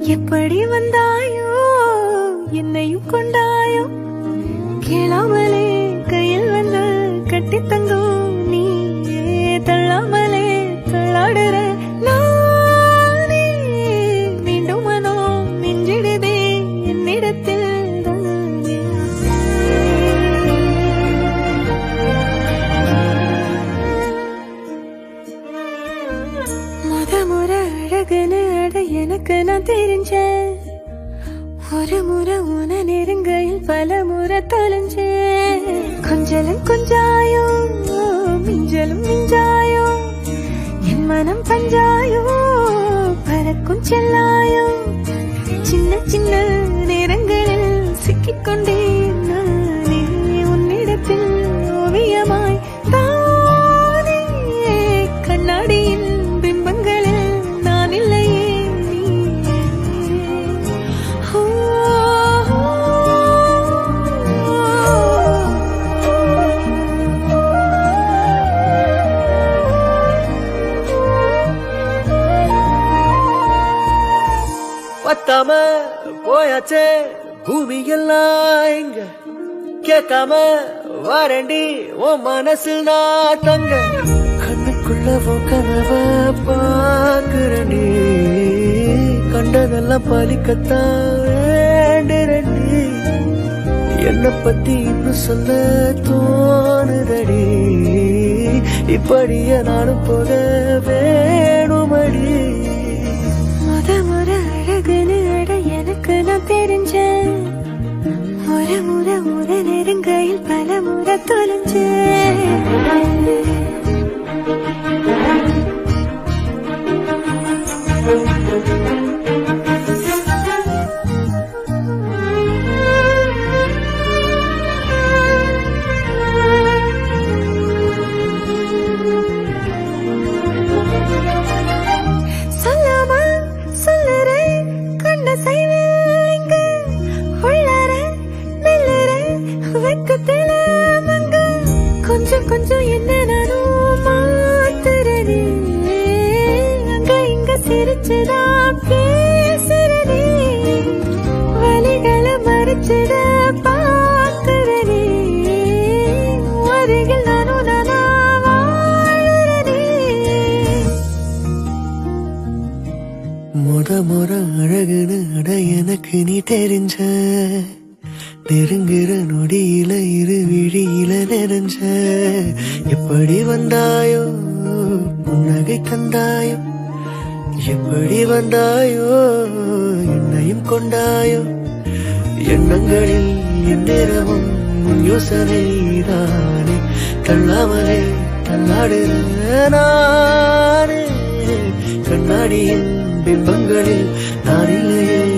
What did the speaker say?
எப்படி வந்தாயோ என்னையும் கொண்டாயோ கேளாமலே கையில் வந்து கட்டி தங்கும் நீ தள்ளாமலே தள்ளாடுற நானே மீண்டும் மனோ நெஞ்சிடுதே என்னிடத்தில் முறை அழகுன்னு அட எனக்கு நான் தெரிஞ்சேன் ஒரு முறை உன நெருங்கையில் பல முறை தொலைஞ்சேன் கொஞ்சலும் கொஞ்சாயோ மிஞ்சலும் மிஞ்சாயோ என் மனம் பஞ்சாயோ பறக்கும் செல்லாயோ சின்ன சின்ன நேரங்களில் சிக்கிக்கொண்டேன் நானே உன்னிடத்தில் ஓவியமாய் தானே கண்ணாடியின் பத்தாம போயாச்சே பூமி எல்லாம் இங்க கேட்காம வாரண்டி உன் மனசில் நான் தங்க கண்ணுக்குள்ள கனவ பாக்குறண்டி கண்டதெல்லாம் பலிக்கத்தான் வேண்டுறண்டி என்னை பத்தி இன்னும் சொல்ல தோணுதடி இப்படியே நானும் போக வேணுமடி முறை அழகுன்னு அட எனக்கு நான் தெரிஞ்சேன் ஒரு முறை முறை நெருங்கையில் பல முறை தொலைஞ்சேன் கொஞ்சம் கொஞ்சம் என்ன நானும் மாத்துறதே அங்க இங்க சிரிச்சுதா பேசுறதே வலிகளை மறைச்சிட பாக்குறதே அருகில் நானும் நானா வாழறதே முறை அழகுன்னு அட எனக்கு நீ தெரிஞ்ச நெருங்குற நொடியில இரு விழியில நெருஞ்ச எப்படி வந்தாயோ புன்னகை தந்தாயோ எப்படி வந்தாயோ என்னையும் கொண்டாயோ எண்ணங்களில் எந்நேரமும் யோசனை தானே தள்ளாமலே தள்ளாடுற நானே கண்ணாடியின் பிம்பங்களில் நான் இல்லையே